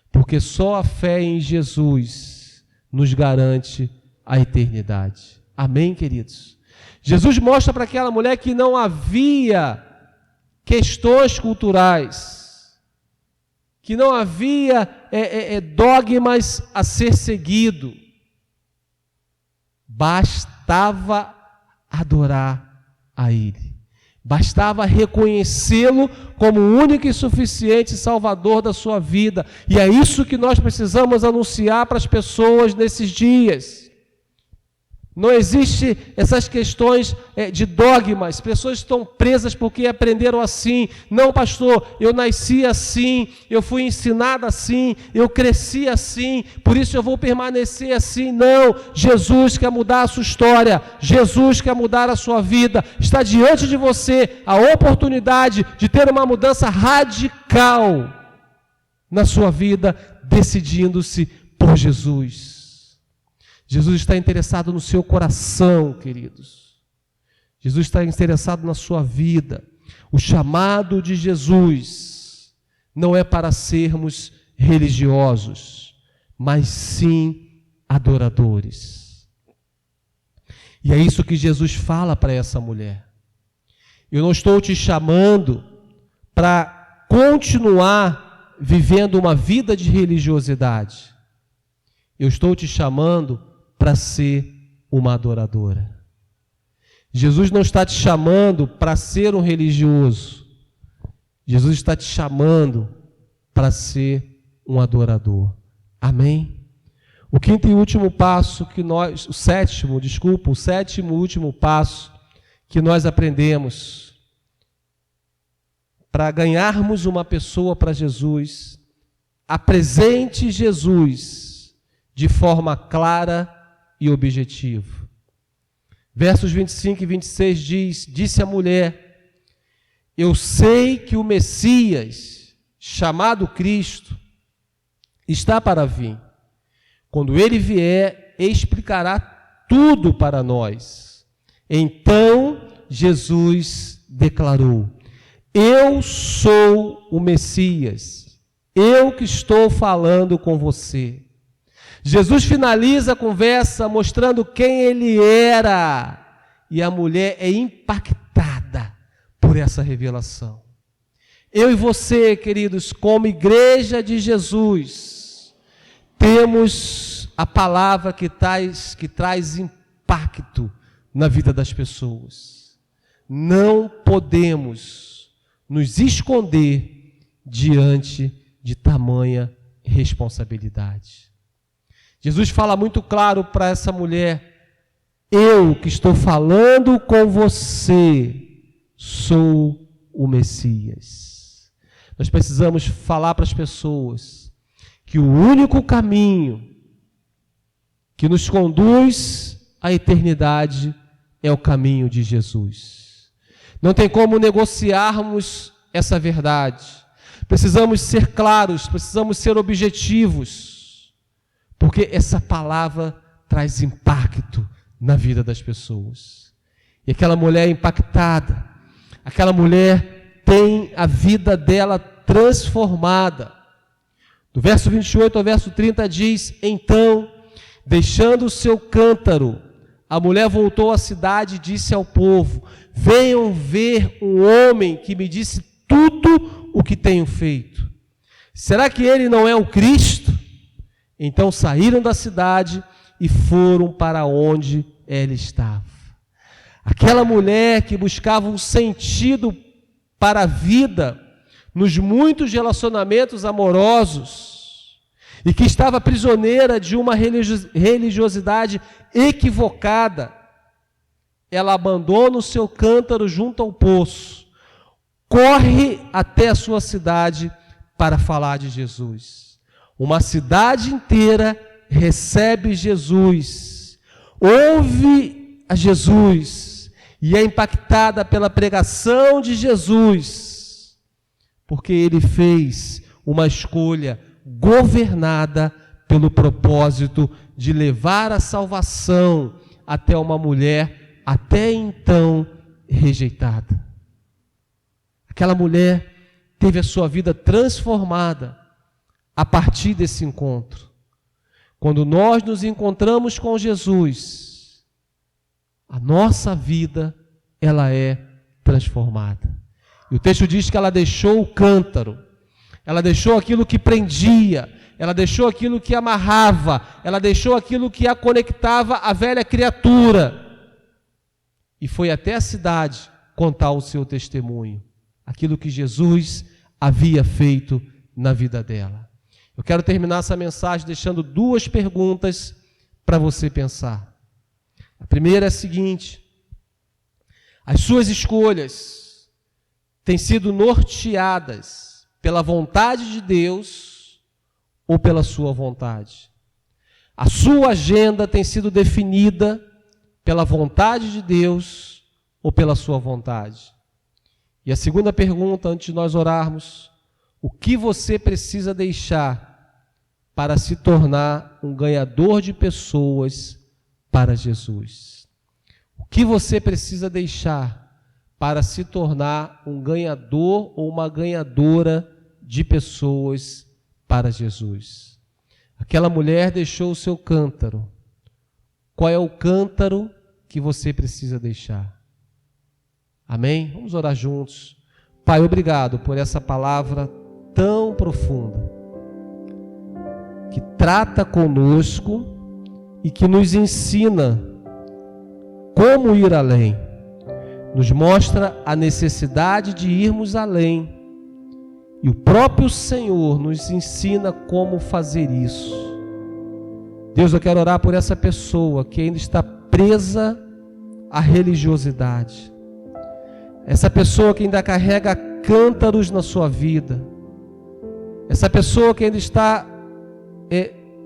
Porque só a fé em Jesus nos garante a eternidade. Amém, queridos? Jesus mostra para aquela mulher que não havia questões culturais, que não havia dogmas a ser seguido. Bastava adorar a Ele. Bastava reconhecê-lo como o único e suficiente Salvador da sua vida. E é isso que nós precisamos anunciar para as pessoas nesses dias. Não existe essas questões de dogmas. Pessoas estão presas porque aprenderam assim. Não, pastor, eu nasci assim, eu fui ensinada assim, eu cresci assim, por isso eu vou permanecer assim. Não, Jesus quer mudar a sua história. Jesus quer mudar a sua vida. Está diante de você a oportunidade de ter uma mudança radical na sua vida, decidindo-se por Jesus. Jesus está interessado no seu coração, queridos. Jesus está interessado na sua vida. O chamado de Jesus não é para sermos religiosos, mas sim adoradores. E é isso que Jesus fala para essa mulher. Eu não estou te chamando para continuar vivendo uma vida de religiosidade. Eu estou te chamando para ser uma adoradora. Jesus não está te chamando para ser um religioso. Jesus está te chamando para ser um adorador. Amém? O quinto e último passo que nós, o sétimo e último passo que nós aprendemos para ganharmos uma pessoa para Jesus, apresente Jesus de forma clara e objetivo. Versos 25 e 26 disse a mulher: eu sei que o Messias, chamado Cristo, está para vir. Quando ele vier, explicará tudo para nós. Então Jesus declarou: eu sou o Messias, eu que estou falando com você. Jesus finaliza a conversa mostrando quem ele era, e a mulher é impactada por essa revelação. Eu e você, queridos, como igreja de Jesus, temos a palavra que traz impacto na vida das pessoas. Não podemos nos esconder diante de tamanha responsabilidade. Jesus fala muito claro para essa mulher: eu que estou falando com você sou o Messias. Nós precisamos falar para as pessoas que o único caminho que nos conduz à eternidade é o caminho de Jesus. Não tem como negociarmos essa verdade. Precisamos ser claros, precisamos ser objetivos, porque essa palavra traz impacto na vida das pessoas. E aquela mulher impactada, aquela mulher tem a vida dela transformada. Do verso 28 ao verso 30 diz: então, deixando o seu cântaro, a mulher voltou à cidade e disse ao povo: venham ver um homem que me disse tudo o que tenho feito. Será que ele não é o Cristo? Então saíram da cidade e foram para onde ela estava. Aquela mulher que buscava um sentido para a vida nos muitos relacionamentos amorosos e que estava prisioneira de uma religiosidade equivocada, ela abandona o seu cântaro junto ao poço, corre até a sua cidade para falar de Jesus. Uma cidade inteira recebe Jesus, ouve a Jesus e é impactada pela pregação de Jesus, porque ele fez uma escolha governada pelo propósito de levar a salvação até uma mulher até então rejeitada. Aquela mulher teve a sua vida transformada a partir desse encontro. Quando nós nos encontramos com Jesus, a nossa vida, ela é transformada. E o texto diz que ela deixou o cântaro, ela deixou aquilo que prendia, ela deixou aquilo que amarrava, ela deixou aquilo que a conectava à velha criatura, e foi até a cidade contar o seu testemunho, aquilo que Jesus havia feito na vida dela. Eu quero terminar essa mensagem deixando duas perguntas para você pensar. A primeira é a seguinte: as suas escolhas têm sido norteadas pela vontade de Deus ou pela sua vontade? A sua agenda tem sido definida pela vontade de Deus ou pela sua vontade? E a segunda pergunta, antes de nós orarmos: o que você precisa deixar para se tornar um ganhador de pessoas para Jesus? O que você precisa deixar para se tornar um ganhador ou uma ganhadora de pessoas para Jesus? Aquela mulher deixou o seu cântaro. Qual é o cântaro que você precisa deixar? Amém? Vamos orar juntos. Pai, obrigado por essa palavra tão profunda, que trata conosco e que nos ensina como ir além, nos mostra a necessidade de irmos além, e o próprio Senhor nos ensina como fazer isso. Deus, eu quero orar por essa pessoa que ainda está presa à religiosidade, essa pessoa que ainda carrega cântaros na sua vida, essa pessoa que ainda está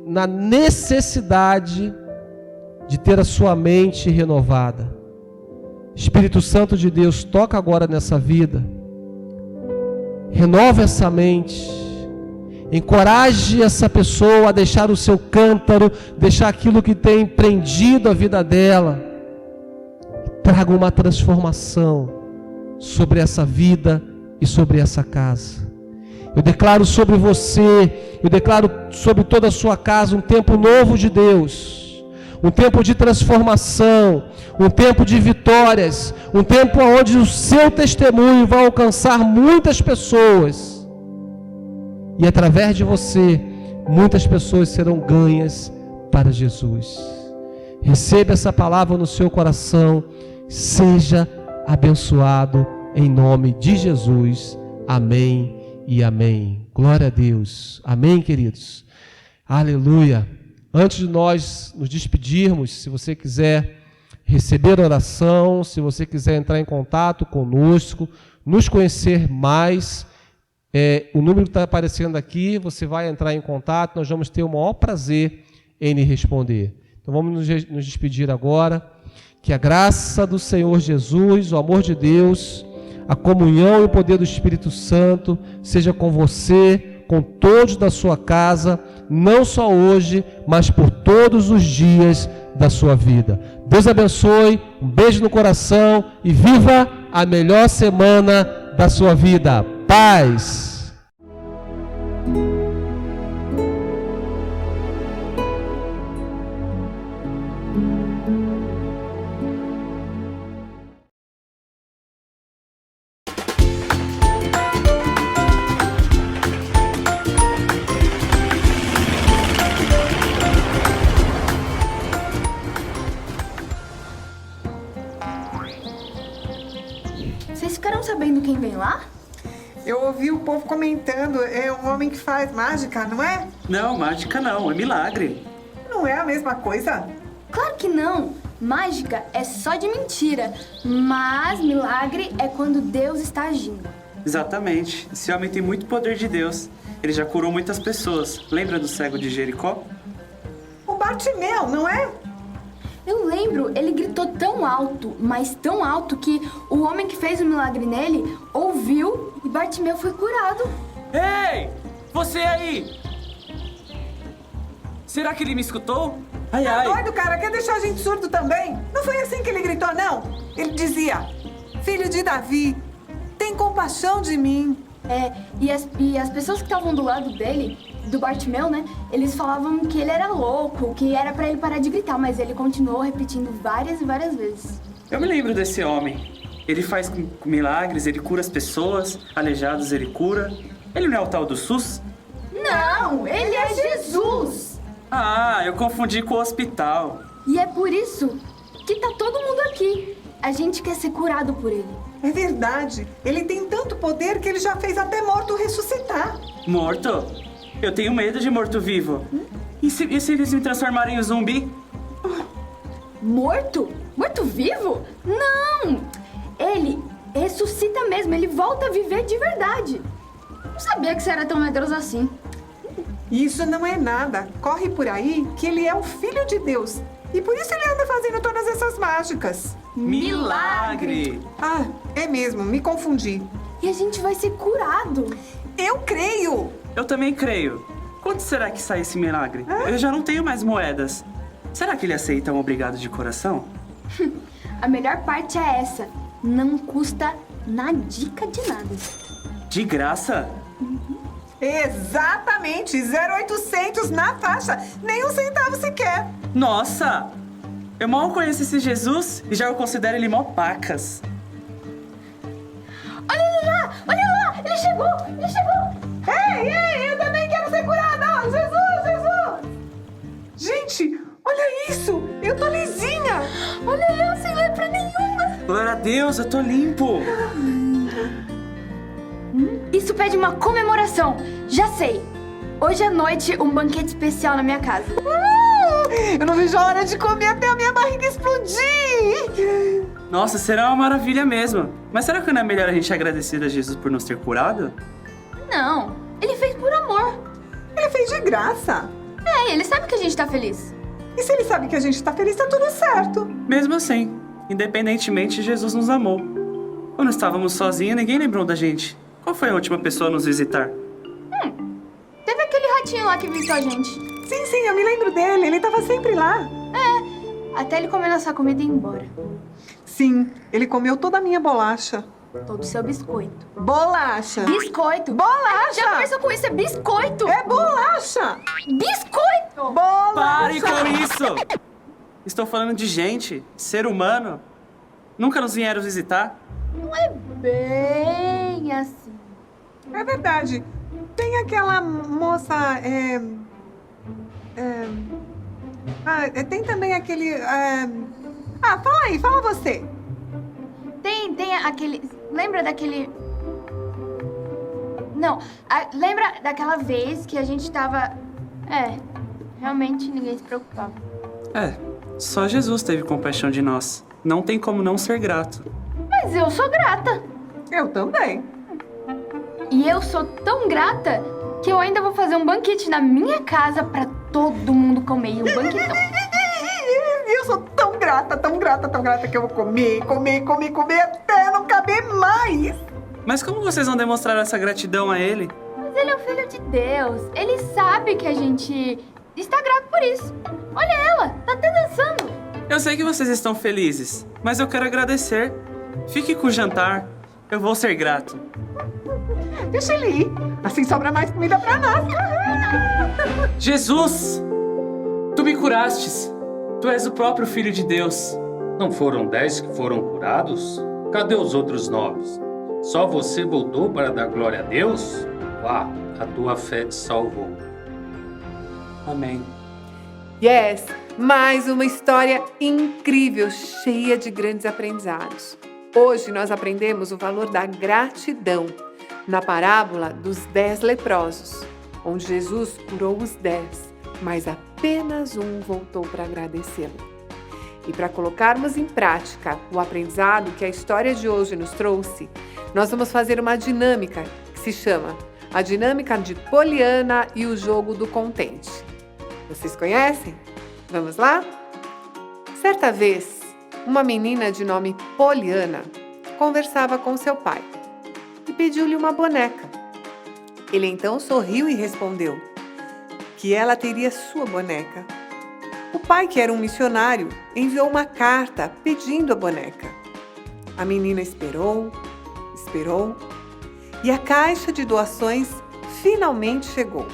na necessidade de ter a sua mente renovada. Espírito Santo de Deus, toca agora nessa vida, renova essa mente, encoraje essa pessoa a deixar o seu cântaro, deixar aquilo que tem prendido a vida dela, traga uma transformação sobre essa vida e sobre essa casa. Eu declaro sobre você, eu declaro sobre toda a sua casa um tempo novo de Deus, um tempo de transformação, um tempo de vitórias, um tempo onde o seu testemunho vai alcançar muitas pessoas, e através de você, muitas pessoas serão ganhas para Jesus. Receba essa palavra no seu coração, seja abençoado em nome de Jesus. Amém e amém. Glória a Deus. Amém, queridos. Aleluia. Antes de nós nos despedirmos, se você quiser receber oração, se você quiser entrar em contato conosco, nos conhecer mais, o número que está aparecendo aqui, você vai entrar em contato, nós vamos ter o maior prazer em lhe responder. Então vamos nos despedir agora. Que a graça do Senhor Jesus, o amor de Deus, a comunhão e o poder do Espírito Santo seja com você, com todos da sua casa, não só hoje, mas por todos os dias da sua vida. Deus abençoe, um beijo no coração e viva a melhor semana da sua vida. Paz! Vocês ficaram sabendo quem vem lá? Eu ouvi o povo comentando, é um homem que faz mágica, não é? Não, mágica não, é milagre. Não é a mesma coisa? Claro que não! Mágica é só de mentira, mas milagre é quando Deus está agindo. Exatamente, esse homem tem muito poder de Deus. Ele já curou muitas pessoas. Lembra do cego de Jericó? O Bartimeu, não é? Eu lembro, ele gritou tão alto, mas tão alto que o homem que fez o milagre nele ouviu e Bartimeu foi curado. Ei! Você aí! Será que ele me escutou? Ai, Tá ai! doido, cara? Quer deixar a gente surdo também? Não foi assim que ele gritou, não? Ele dizia, filho de Davi, tem compaixão de mim. E as pessoas que estavam do lado dele, do Bartimeu, né? Eles falavam que ele era louco, que era pra ele parar de gritar, mas ele continuou repetindo várias e várias vezes. Eu me lembro desse homem. Ele faz milagres, ele cura as pessoas, aleijados ele cura. Ele não é o tal do SUS? Não, ele é Jesus! Ah, eu confundi com o hospital. E é por isso que tá todo mundo aqui. A gente quer ser curado por ele. É verdade. Ele tem tanto poder que ele já fez até morto ressuscitar. Morto? Eu tenho medo de morto-vivo. E se eles me transformarem em um zumbi? Morto? Morto-vivo? Não! Ele ressuscita mesmo, ele volta a viver de verdade. Não sabia que você era tão medroso assim. Isso não é nada. Corre por aí que ele é o Filho de Deus. E por isso ele anda fazendo todas essas mágicas. Milagre! Ah, é mesmo, me confundi. E a gente vai ser curado. Eu creio! Eu também creio. Quanto será que sai esse milagre? Eu já não tenho mais moedas. Será que ele aceita um obrigado de coração? A melhor parte é essa. Não custa nadica de nada. De graça? Exatamente, 0,800 na faixa, nem um centavo sequer. Nossa! Eu mal conheço esse Jesus e já o considero ele mó pacas. Olha ele lá! Olha lá! Ele chegou! Ele chegou! Ei, eu também quero ser curada! Jesus! Gente, olha isso! Eu tô lisinha! Olha eu sem lepra nenhuma! Glória a Deus, eu tô limpo! Isso pede uma comemoração. Já sei. Hoje à noite, um banquete especial na minha casa. Eu não vejo a hora de comer até a minha barriga explodir! Nossa, será uma maravilha mesmo. Mas será que não é melhor a gente agradecer a Jesus por nos ter curado? Não, ele fez por amor. Ele fez de graça. Ele sabe que a gente tá feliz. E se ele sabe que a gente tá feliz, tá tudo certo. Mesmo assim, independentemente, Jesus nos amou. Quando estávamos sozinhos, ninguém lembrou da gente. Qual foi a última pessoa a nos visitar? Teve aquele ratinho lá que visitou a gente. Sim, eu me lembro dele, ele tava sempre lá. Até ele comer nossa comida e ir embora. Sim, ele comeu toda a minha bolacha. Todo o seu biscoito. Bolacha! Biscoito? Bolacha! Já conversou com isso? É biscoito! É bolacha! Biscoito! Bolacha! Pare com isso! Estou falando de gente, ser humano. Nunca nos vieram visitar? Não é bem assim. É verdade. Tem aquela moça, tem também aquele, fala aí, fala você. Tem aquele... Lembra daquele... Não, lembra daquela vez que a gente tava... realmente ninguém se preocupava. Só Jesus teve compaixão de nós. Não tem como não ser grato. Mas eu sou grata. Eu também. E eu sou tão grata que eu ainda vou fazer um banquete na minha casa pra todo mundo comer. E um banquetão. Eu sou tão grata que eu vou comer até não saber mais. Mas como vocês vão demonstrar essa gratidão a ele? Mas ele é o filho de Deus. Ele sabe que a gente está grato por isso. Olha ela, tá até dançando. Eu sei que vocês estão felizes, mas eu quero agradecer. Fique com o jantar. Eu vou ser grato. Deixa ele ir. Assim sobra mais comida pra nós. Jesus! Tu me curastes. Tu és o próprio Filho de Deus. Não foram 10 que foram curados? Cadê os outros 9? Só você voltou para dar glória a Deus? Vá, a tua fé te salvou. Amém. Yes, mais uma história incrível, cheia de grandes aprendizados. Hoje nós aprendemos o valor da gratidão na parábola dos 10 leprosos, onde Jesus curou os 10, mas apenas um voltou para agradecê-lo. E para colocarmos em prática o aprendizado que a história de hoje nos trouxe, nós vamos fazer uma dinâmica que se chama a dinâmica de Poliana e o jogo do contente. Vocês conhecem? Vamos lá? Certa vez, uma menina de nome Poliana conversava com seu pai e pediu-lhe uma boneca. Ele então sorriu e respondeu que ela teria sua boneca. O pai, que era um missionário, enviou uma carta pedindo a boneca. A menina esperou e a caixa de doações finalmente chegou.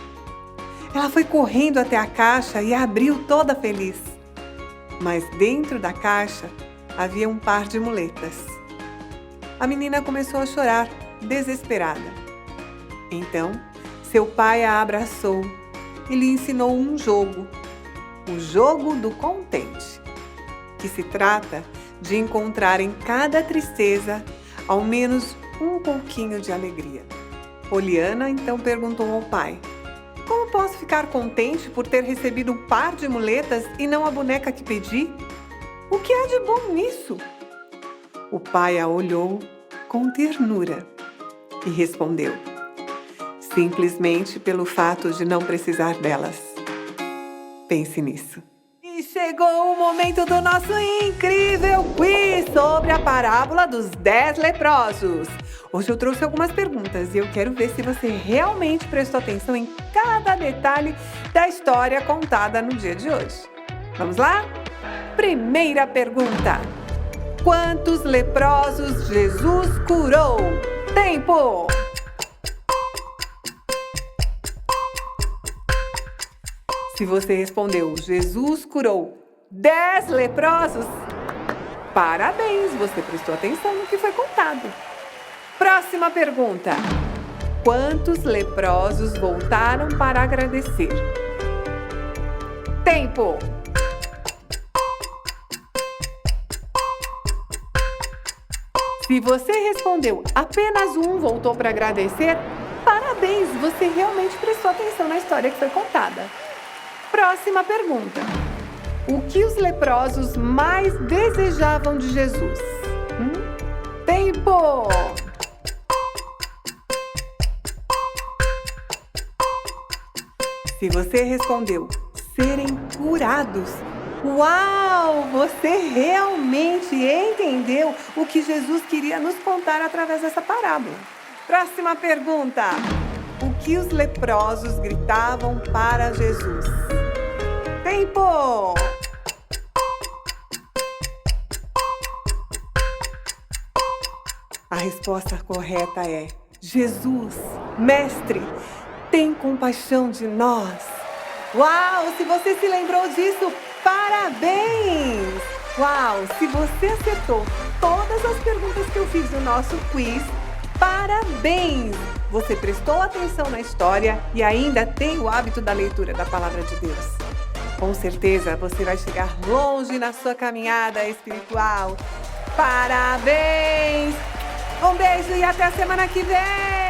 Ela foi correndo até a caixa e a abriu toda feliz. Mas dentro da caixa havia um par de muletas. A menina começou a chorar, desesperada. Então, seu pai a abraçou e lhe ensinou um jogo, o jogo do contente, que se trata de encontrar em cada tristeza ao menos um pouquinho de alegria. Poliana então perguntou ao pai: como posso ficar contente por ter recebido um par de muletas e não a boneca que pedi? O que há de bom nisso? O pai a olhou com ternura e respondeu: simplesmente pelo fato de não precisar delas. Pense nisso. E chegou o momento do nosso incrível quiz sobre a parábola dos 10 leprosos. Hoje eu trouxe algumas perguntas e eu quero ver se você realmente prestou atenção em cada detalhe da história contada no dia de hoje. Vamos lá? Primeira pergunta: quantos leprosos Jesus curou? Tempo! Se você respondeu Jesus curou 10 leprosos, parabéns, você prestou atenção no que foi contado. Próxima pergunta: quantos leprosos voltaram para agradecer? Tempo! Se você respondeu apenas um voltou para agradecer, parabéns, você realmente prestou atenção na história que foi contada. Próxima pergunta: o que os leprosos mais desejavam de Jesus? Tempo! Se você respondeu serem curados, uau! Você realmente entendeu o que Jesus queria nos contar através dessa parábola. Próxima pergunta: o que os leprosos gritavam para Jesus? Tempo! A resposta correta é: Jesus, Mestre, tem compaixão de nós. Uau! Se você se lembrou disso, parabéns! Uau! Se você acertou todas as perguntas que eu fiz no nosso quiz, parabéns! Você prestou atenção na história e ainda tem o hábito da leitura da Palavra de Deus. Com certeza você vai chegar longe na sua caminhada espiritual. Parabéns! Um beijo e até a semana que vem!